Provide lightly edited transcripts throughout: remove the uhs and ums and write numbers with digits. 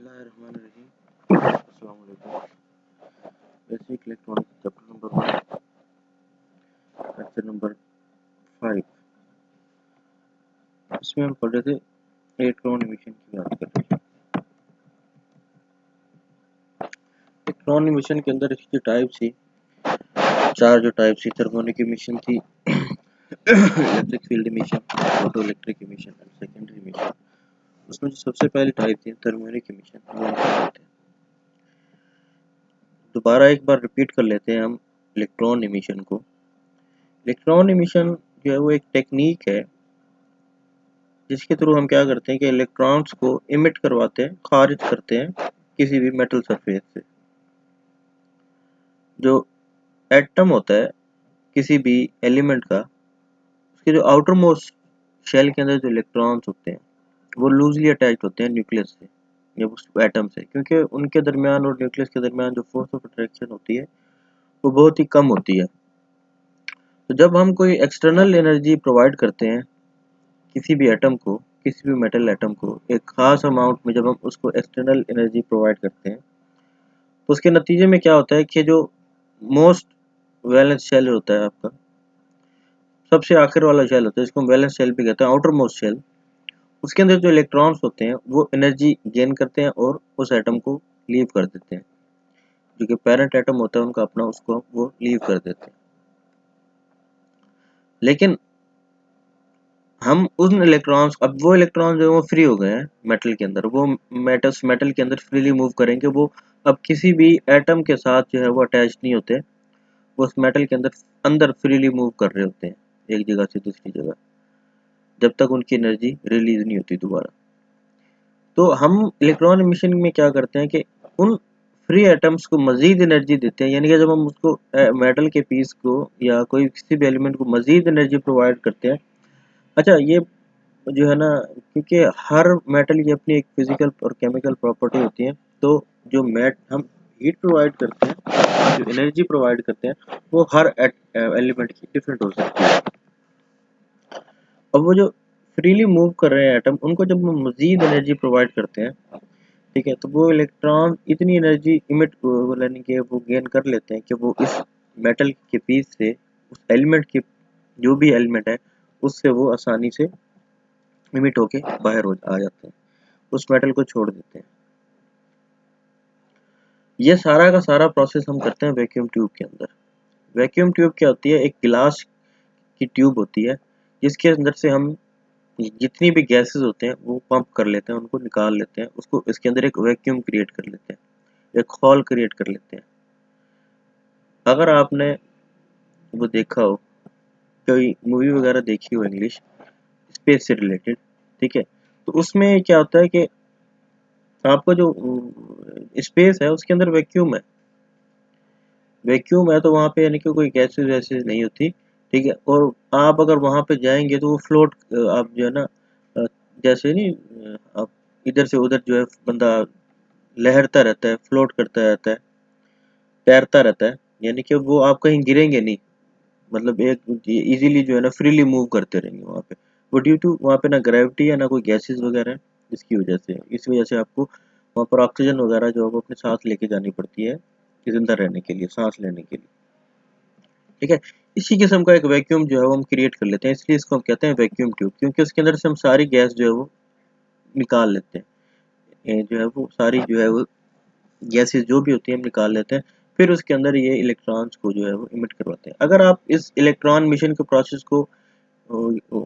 बिस्मिल्लाहिर्रहमानिर्रहीम। अस्सलाम वालेकुम। Basic electronics chapter number 1 lecture number 5। इसमें हम पढ़ रहे थे इलेक्ट्रॉन इमिशन की बात कर रहे थे। इलेक्ट्रॉन इमिशन के अंदर इसकी टाइप थी 4 जो टाइप थी। थर्मोनिक इमिशन थी, electric field emission, photo electric emission and secondary emission. उसमें जो सबसे पहली टाइप थी थर्मोनिक इमिशन, वो हम पढ़ रहे थे। दोबारा एक बार रिपीट कर लेते हैं हम इलेक्ट्रॉन इमिशन को। इलेक्ट्रॉन इमिशन जो है वो एक टेक्निक है जिसके थ्रू हम क्या करते हैं कि इलेक्ट्रॉन्स को इमिट करवाते हैं, खारिज करते हैं किसी भी मेटल सरफेस से। जो एटम होता है किसी भी एलिमेंट का, उसके जो आउटर मोस्ट शेल के अंदर जो इलेक्ट्रॉन्स होते हैं वो लूजली अटैच्ड होते हैं न्यूक्लियस से या उस एटम से, क्योंकि उनके दरमियान और न्यूक्लियस के दरमियान जो फोर्स ऑफ अट्रैक्शन होती है वो बहुत ही कम होती है। तो जब हम कोई एक्सटर्नल एनर्जी प्रोवाइड करते हैं किसी भी एटम को, किसी भी मेटल एटम को एक खास अमाउंट में, जब हम उसको एक्सटर्नल एनर्जी प्रोवाइड करते हैं तो उसके नतीजे में क्या होता है कि जो मोस्ट वैलेंस शेल होता है आपका, सबसे आखिर वाला शेल होता है जिसको हम वैलेंस शेल भी कहते हैं, आउटर मोस्ट शेल, उसके अंदर जो इलेक्ट्रॉन्स होते हैं वो एनर्जी गेन करते हैं और उस एटम को लीव कर देते हैं। जो कि पेरेंट एटम होता है उनका अपना, उसको वो लीव कर देते हैं। लेकिन हम उन इलेक्ट्रॉन्स, अब वो इलेक्ट्रॉन जो है वो फ्री हो गए हैं मेटल के अंदर, वो मेटल के अंदर फ्रीली मूव करेंगे। वो अब किसी भी एटम के साथ जो है वो अटैच नहीं होते, वो उस मेटल के अंदर अंदर फ्रीली मूव कर रहे होते हैं एक जगह से दूसरी जगह, जब तक उनकी एनर्जी रिलीज नहीं होती दोबारा। तो हम इलेक्ट्रॉन इमिशन में क्या करते हैं कि उन फ्री एटम्स को मजीद एनर्जी देते हैं, यानी कि जब हम उसको मेटल के पीस को या कोई किसी भी एलिमेंट को मजीद एनर्जी प्रोवाइड करते हैं। अच्छा, ये जो है ना, क्योंकि हर मेटल की अपनी एक फिजिकल और केमिकल प्रॉपर्टी होती है, तो जो हम हीट प्रोवाइड करते हैं, जो एनर्जी प्रोवाइड करते हैं, वो हर एलिमेंट की डिफरेंट हो सकती है। अब वो जो फ्रीली मूव कर रहे हैं एटम, उनको जब हम मजीद एनर्जी प्रोवाइड करते हैं, ठीक है, तो वो इलेक्ट्रॉन इतनी एनर्जी इमिट यानी कि वो गेन कर लेते हैं कि वो इस मेटल के पीस से, उस एलिमेंट के, जो भी एलिमेंट है उससे वो आसानी से इमिट होके बाहर आ जाते हैं, उस मेटल को छोड़ देते हैं। ये सारा का सारा प्रोसेस हम करते हैं वैक्यूम ट्यूब के अंदर। वैक्यूम ट्यूब क्या होती है? एक गिलास की ट्यूब होती है जिसके अंदर से हम जितनी भी गैसेस होते हैं वो पंप कर लेते हैं, उनको निकाल लेते हैं, उसको इसके अंदर एक वैक्यूम क्रिएट कर लेते हैं, एक हॉल क्रिएट कर लेते हैं। अगर आपने वो देखा हो, कोई मूवी वगैरह देखी हो इंग्लिश स्पेस से रिलेटेड, ठीक है, तो उसमें क्या होता है कि आपका जो स्पेस है उसके अंदर वैक्यूम है। वैक्यूम है तो वहाँ पे यानी कि कोई गैसेस वैसेस नहीं होती, ठीक है। और आप अगर वहाँ पे जाएंगे तो वो फ्लोट, आप जो है ना, अ, जैसे नहीं, आप इधर से उधर जो है बंदा लहरता रहता है, फ्लोट करता रहता है, तैरता रहता है, यानी कि वो आप कहीं गिरेंगे नहीं, मतलब एक इजीली जो है ना फ्रीली मूव करते रहेंगे वहाँ पे। वो ड्यू टू वहाँ पे ना ग्रेविटी है ना कोई गैसेस वगैरह है, इसकी वजह से, इस वजह से आपको वहाँ पर ऑक्सीजन वगैरह जो है वो अपने साथ लेके जानी पड़ती है जिंदा रहने के लिए, सांस लेने के लिए, ठीक है। इसी किस्म का एक वैक्यूम जो है वो हम क्रिएट कर लेते हैं, इसलिए इसको हम कहते हैं वैक्यूम ट्यूब, क्योंकि उसके अंदर से हम सारी गैस जो है वो निकाल लेते हैं। जो है वो सारी जो है वो गैसेस जो भी होती है हम निकाल लेते हैं, फिर उसके अंदर ये इलेक्ट्रॉन्स को जो है वो इमिट करवाते हैं। अगर आप इस इलेक्ट्रॉन मिशन के प्रोसेस को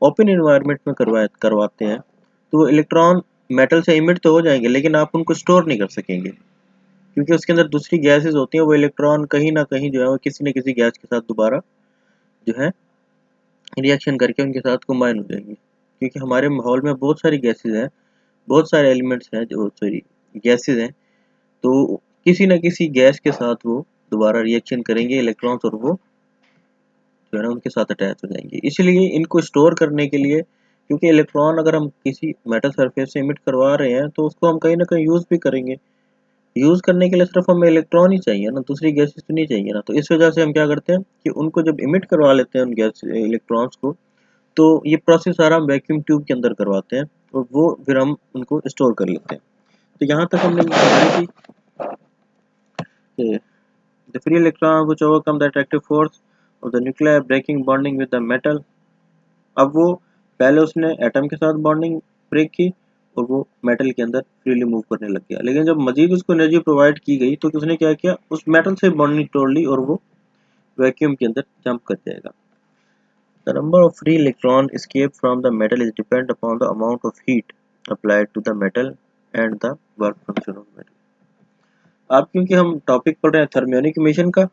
ओपन एनवायरनमेंट में करवाते हैं तो वो इलेक्ट्रॉन मेटल से इमिट तो हो जाएंगे, लेकिन आप उनको स्टोर नहीं कर सकेंगे, क्योंकि उसके अंदर दूसरी गैसेस होती हैं। वो इलेक्ट्रॉन कहीं ना कहीं जो है वो किसी न किसी गैस के साथ दोबारा जो है रिएक्शन करके उनके साथ कंबाइन हो जाएंगे, क्योंकि हमारे माहौल में बहुत सारी गैसेस हैं, बहुत सारे एलिमेंट्स हैं, जो सॉरी गैसेस हैं, तो किसी न किसी गैस के साथ वो दोबारा रिएक्शन करेंगे इलेक्ट्रॉन्स, और वो जो है ना उनके साथ अटैच हो जाएंगे। इसलिए इनको स्टोर करने के लिए, क्योंकि इलेक्ट्रॉन अगर हम किसी मेटल सरफेस से इमिट करवा रहे हैं तो उसको हम कहीं ना कहीं यूज भी करेंगे। यूज करने के लिए सिर्फ हमें इलेक्ट्रॉन ही चाहिए ना, दूसरी गैसेस तो नहीं चाहिए ना। तो इस वजह से हम क्या करते हैं कि उनको जब इमिट करवा लेते हैं उन गैस इलेक्ट्रॉन्स को, तो ये प्रोसेस सारा हम वैक्यूम ट्यूब के अंदर करवाते हैं और वो फिर हम उनको स्टोर कर लेते हैं। तो यहाँ तक हमने पढ़ी थी कि the free electron which overcome the attractive force of the nuclei breaking bonding with the metal। अब वो पहले उसने एटम के साथ बॉन्डिंग ब्रेक की और वो मेटल के अंदर फ्रीली मूव करने लग गया, लेकिन जब मजीद उसको एनर्जी प्रोवाइड की गई तो उसने क्या किया, उस मेटल से बॉन्डिंग तोड़ ली और वो वैक्यूम के अंदर जंप कर जाएगा। The number of free electron escape from the metal is depend upon the amount of heat applied to the metal and the work function of metal। अब क्योंकि हम टॉपिक पढ़ रहे हैं थर्मियोनिक इमिशन का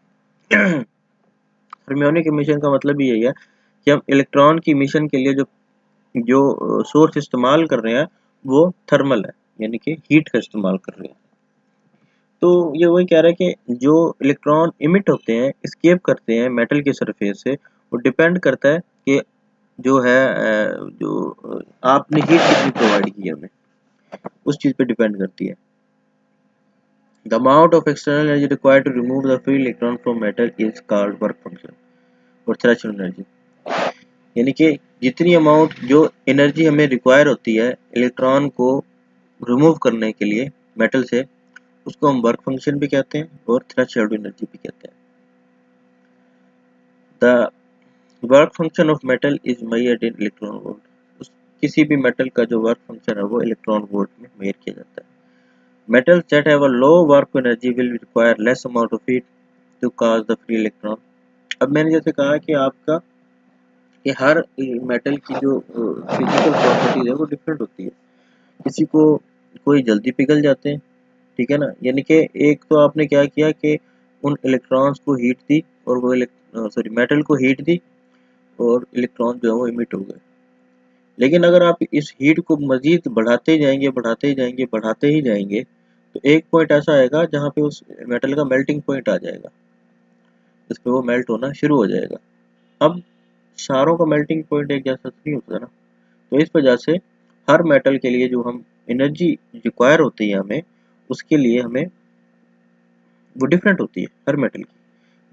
थर्मियोनिक इमिशन का मतलब यही है कि हम इलेक्ट्रॉन की इमिशन के लिए जो जो सोर्स इस्तेमाल कर रहे हैं वो थर्मल है, यानी कि हीट का इस्तेमाल कर रहे हैं। तो ये वही कह रहा है कि जो इलेक्ट्रॉन इमिट होते हैं, एस्केप करते हैं मेटल की सरफेस से, वो डिपेंड करता है कि जो है जो आपने हीट कितनी प्रोवाइड की है हमें, उस चीज़ पे डिपेंड करती है। The amount of external energy required to remove the free electron from metal is called work function और थ्रेशोल्ड एनर्जी। यानी कि जितनी अमाउंट जो एनर्जी हमें रिक्वायर होती है इलेक्ट्रॉन को रिमूव करने के लिए मेटल से, उसको हम वर्क फंक्शन भी कहते हैं और थ्रेशोल्ड एनर्जी भी कहते हैं। The work function of metal is measured in electron volt. किसी भी मेटल का जो वर्क फंक्शन है वो इलेक्ट्रॉन वोल्ट में मेजर किया जाता है। Metals that have a low work energy will require less amount of heat to cause the free electron। अब मैंने जैसे कहा कि आपका कि हर मेटल की जो फिजिकल प्रॉपर्टीज है वो डिफरेंट होती है। किसी को कोई जल्दी पिघल जाते हैं, ठीक है ना, यानी कि एक तो आपने क्या किया कि उन इलेक्ट्रॉन्स को हीट दी और वो मेटल को हीट दी और इलेक्ट्रॉन जो है वो इमिट हो गए। लेकिन अगर आप इस हीट को मजीद बढ़ाते जाएंगे बढ़ाते जाएंगे बढ़ाते ही जाएंगे तो एक पॉइंट ऐसा आएगा जहाँ पे उस मेटल का मेल्टिंग पॉइंट आ जाएगा, जिस पे वो मेल्ट होना शुरू हो जाएगा। अब सारों का मेल्टिंग पॉइंट एक जैसा नहीं होता ना, तो इस वजह से हर मेटल के लिए जो हम एनर्जी रिक्वायर होती है हमें, उसके लिए हमें वो डिफरेंट होती है हर मेटल की।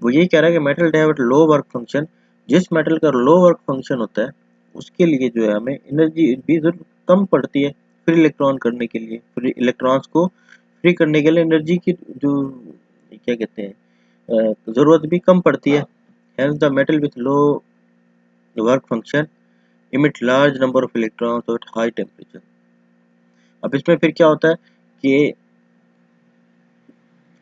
वो यही कह रहा है कि metal have low work function. जिस मेटल का लो वर्क फंक्शन होता है उसके लिए जो है हमें एनर्जी भी जरूर कम पड़ती है फ्री इलेक्ट्रॉन करने के लिए, फ्री इलेक्ट्रॉन्स को फ्री करने के लिए एनर्जी की जो क्या कहते हैं ज़रूरत भी कम पड़ती है। Hence the metal with low work function emit large number of electrons at high temperature। अब इसमें फिर क्या होता है कि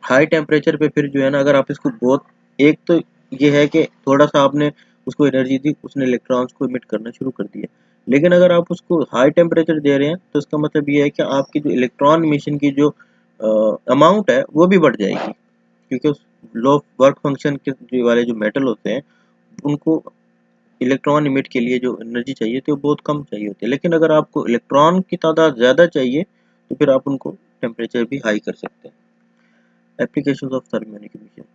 हाई टेम्परेचर पे फिर जो है ना, अगर आप इसको बहुत, एक तो ये है कि थोड़ा सा आपने उसको एनर्जी दी, उसने इलेक्ट्रॉन्स को इमिट करना शुरू कर दिया, लेकिन अगर आप उसको हाई टेम्परेचर दे रहे हैं तो इसका मतलब ये है कि आपकी जो इलेक्ट्रॉन इमिशन की जो अमाउंट है वो भी बढ़ जाएगी, क्योंकि उस लो वर्क फंक्शन के वाले जो मेटल होते हैं उनको इलेक्ट्रॉन इमिट के लिए जो एनर्जी चाहिए थी वो बहुत कम चाहिए होती है। लेकिन अगर आपको इलेक्ट्रॉन की तादाद ज़्यादा चाहिए तो फिर आप उनको टेम्परेचर भी हाई कर सकते हैं। Applications of thermionic emission।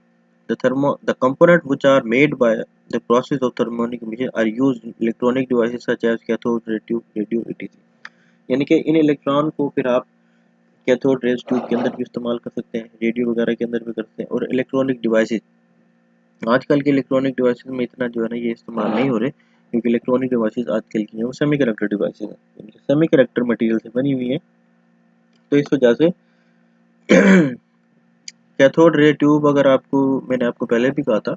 The components which are made by the process of thermionic emission are used in electronic devices such as cathode ray tube, radio etc। यानी कि इन इलेक्ट्रॉन को फिर आप कैथोड रेज ट्यूब के अंदर भी इस्तेमाल कर सकते हैं, रेडियो वगैरह के अंदर भी करते हैं, और इलेक्ट्रॉनिक डिवाइसेस, आजकल के इलेक्ट्रॉनिक डिवाइसेस में इतना जो है ना ये इस्तेमाल नहीं हो रहे, क्योंकि इलेक्ट्रॉनिक डिवाइसेस आजकल की हैं वो सेमीकंडक्टर डिवाइसेस हैं, सेमीकंडक्टर मटेरियल से बनी हुई है। तो इस वजह से कैथोड रे ट्यूब, अगर आपको, मैंने आपको पहले भी कहा था,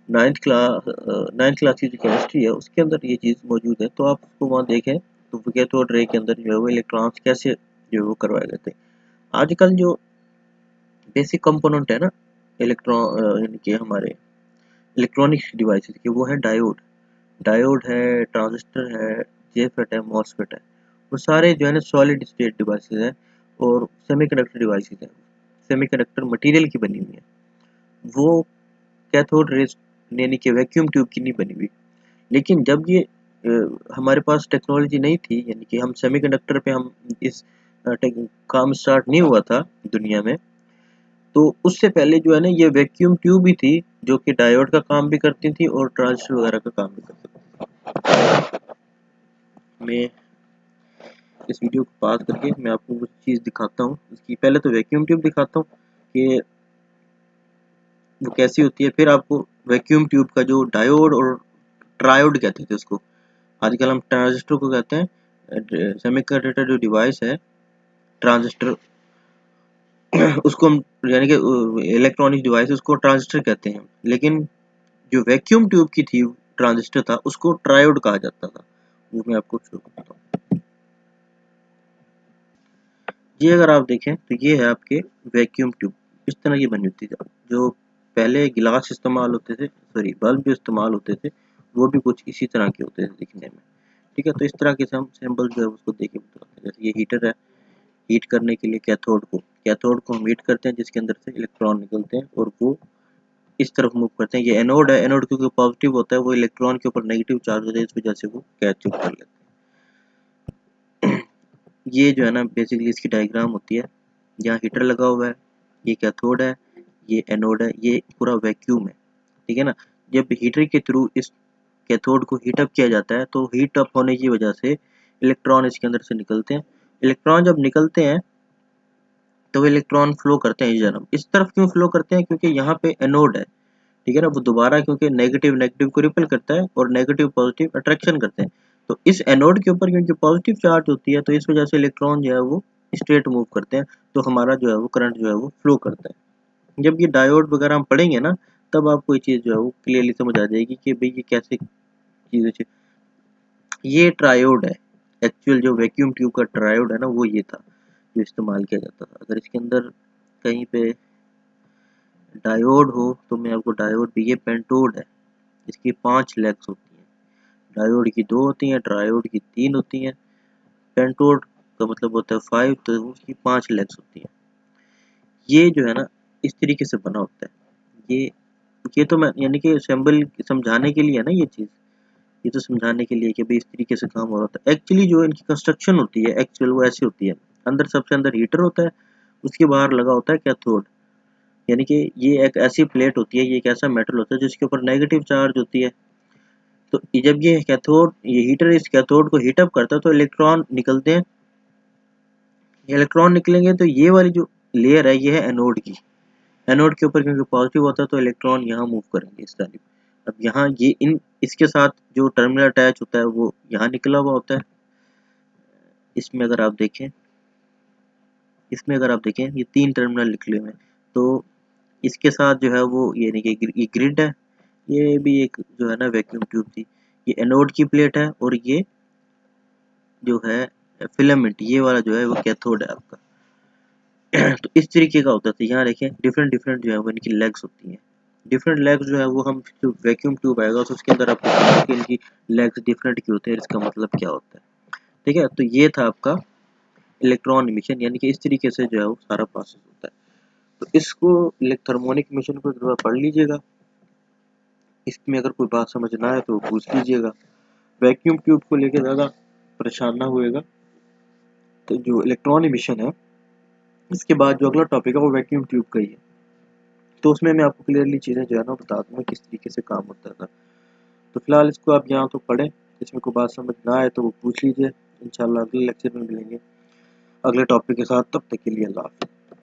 नाइन्थ क्लास की जो केमिस्ट्री है उसके अंदर ये चीज़ मौजूद है, तो आप उसको वहाँ देखें तो कैथोड रे के अंदर जो है वो इलेक्ट्रॉन्स कैसे जो है वो करवाए गए थे। आजकल जो बेसिक कंपोनेंट है ना इलेक्ट्रॉन यानी कि हमारे इलेक्ट्रॉनिक डिवाइसेस के, वो है डायोड है, ट्रांजिस्टर है, जेफेट है, मॉसफेट है। वो सारे जो है ना सॉलिड स्टेट डिवाइसेस हैं और सेमीकंडक्टर डिवाइसेस हैं, सेमीकंडक्टर मटेरियल की बनी हुई है। वो कैथोड रेज यानी कि वैक्यूम ट्यूब की नहीं बनी हुई। लेकिन जब ये हमारे पास टेक्नोलॉजी नहीं थी, यानी कि हम सेमीकंडक्टर पे हम इस काम स्टार्ट नहीं हुआ था दुनिया में, तो उससे पहले जो है ना ये वैक्यूम ट्यूब ही थी जो कि डायोड का काम भी करती थी और ट्रांजिस्टर वगैरह का काम भी करती थी। मैं इस वीडियो को पास करके मैं आपको कुछ चीज़ दिखाता हूँ। इसकी पहले तो वैक्यूम ट्यूब दिखाता हूँ कि वो कैसी होती है, फिर आपको वैक्यूम ट्यूब का जो डायोड और ट्रायोड कहते थे उसको, आजकल हम ट्रांजिस्टर को कहते हैं। सेमीकंडक्टर जो डिवाइस है ट्रांजिस्टर, उसको हम यानी कि इलेक्ट्रॉनिक डिवाइस उसको ट्रांजिस्टर कहते हैं, लेकिन जो वैक्यूम ट्यूब की थी ट्रांजिस्टर था उसको ट्रायोड कहा जाता था। वो मैं आपको शुरू करता हूँ। ये अगर आप देखें तो ये है आपके वैक्यूम ट्यूब, इस तरह की बनी होती थी। जो पहले गिलास इस्तेमाल होते थे, सॉरी बल्ब जो इस्तेमाल होते थे, वो भी कुछ इसी तरह के होते थे दिखने में। ठीक है, तो इस तरह के से हम सिंबल जो है उसको देख के बताते हैं। जैसे ये हीटर है, हीट करने के लिए कैथोड को हम हीट करते हैं, जिसके अंदर से इलेक्ट्रॉन निकलते हैं और वो इस तरफ मूव करते हैं। ये एनोड है, एनोड क्योंकि पॉजिटिव होता है, वो इलेक्ट्रॉन के ऊपर नेगेटिव चार्ज होता है, इस वजह से वो कैच कर लेते हैं। ये जो है ना बेसिकली इसकी डायग्राम होती है। यहाँ हीटर लगा हुआ है, ये कैथोड है, ये एनोड है, ये पूरा वैक्यूम है। ठीक है ना। जब हीटर के थ्रू इस कैथोड को हीट अप किया जाता है तो हीट अप होने की वजह से इलेक्ट्रॉन इसके अंदर से निकलते हैं। इलेक्ट्रॉन जब निकलते हैं तो वो इलेक्ट्रॉन फ्लो करते हैं इस तरफ क्यों फ्लो करते हैं, क्योंकि यहाँ पे एनोड है। ठीक है ना, वो दोबारा क्योंकि नेगेटिव नेगेटिव को रिपेल करता है और नेगेटिव पॉजिटिव अट्रैक्शन करते हैं। तो इस एनोड के ऊपर क्योंकि पॉजिटिव चार्ज होती है तो इस वजह से इलेक्ट्रॉन जो है वो स्ट्रेट मूव करते हैं, तो हमारा जो है वो करंट जो है वो फ्लो करता है। जब ये डायोड वगैरह हम पढ़ेंगे ना, तब आपको ये चीज़ जो है वो क्लियरली समझ आ जाएगी कि भाई ये कैसे चीज़ें। ये ट्रायोड है, एक्चुअल जो वैक्यूम ट्यूब का ट्रायोड है ना, वो ये था जो इस्तेमाल किया जाता था। अगर इसके अंदर कहीं पे डायोड हो तो मैं आपको डायोड भी, ये पेंटोड है, इसकी 5 लेग्स होती हैं। डायोड की 2 होती हैं, ट्रायोड की 3 होती हैं, पेंटोड का मतलब होता है 5, तो उसकी 5 लेग्स होती हैं। ये जो है ना इस तरीके से बना होता है। ये तो मैं यानी कि सिंबल समझाने के लिए है ना ये चीज़, ये तो समझाने के लिए कि भाई इस तरीके से काम हो रहा था। एक्चुअली जो इनकी कंस्ट्रक्शन होती है एक्चुअल वो ऐसी होती है। अंदर सबसे अंदर हीटर होता है, उसके बाहर लगा होता है कैथोड। यानी कि ये एक ऐसी प्लेट होती है, ये एक ऐसा मेटल होता है जिसके ऊपर नेगेटिव चार्ज होती है। तो जब ये हीटर इस कैथोड को हीट अप करता है तो इलेक्ट्रॉन निकलते हैं। इलेक्ट्रॉन निकलेंगे तो ये वाली जो लेयर है ये है एनोड की। एनोड के ऊपर क्योंकि पॉजिटिव होता है तो इलेक्ट्रॉन यहाँ मूव करेंगे इस तरह। अब यहाँ ये इन इसके साथ जो टर्मिनल अटैच होता है वो यहाँ निकला हुआ होता है। इसमें अगर आप देखें ये 3 टर्मिनल निकले हुए हैं। तो इसके साथ जो है वो यानी कि ये ग्रिड है, ये भी एक जो है ना वैक्यूम ट्यूब थी। ये एनोड की प्लेट है और ये जो है फिलामेंट, ये वाला जो है वो कैथोड है आपका। तो इस तरीके का होता था। यहाँ देखें डिफरेंट डिफरेंट जो है वो इनकी लेग्स होती हैं। डिफरेंट लेग्स जो है वो हम जो वैक्यूम ट्यूब आएगा तो उसके अंदर आपको पता है कि इनकी लेग्स डिफरेंट क्यों होते हैं, इसका मतलब क्या होता है। ठीक है, तो ये था आपका इलेक्ट्रॉन इमिशन, यानी कि इस तरीके से जो है वो सारा प्रोसेस होता है। तो इसको थर्मोनिक इमिशन को एक बार पढ़ लीजिएगा। इसमें अगर कोई बात समझ ना आए तो पूछ लीजिएगा। वैक्यूम ट्यूब को लेकर ज़्यादा परेशान ना होएगा। तो जो इलेक्ट्रॉन इमिशन है, इसके बाद जो अगला टॉपिक है वो वैक्यूम ट्यूब का ही है। तो उसमें मैं आपको क्लियरली चीज़ें जो है ना बता दूंगा किस तरीके से काम होता था। तो फिलहाल इसको आप यहाँ तो पढ़ें, इसमें कोई बात समझ ना आए तो वो पूछ लीजिए। इंशाल्लाह अगले लेक्चर में मिलेंगे अगले टॉपिक के साथ। तब तक के लिए अल्लाह हाफ़िज़।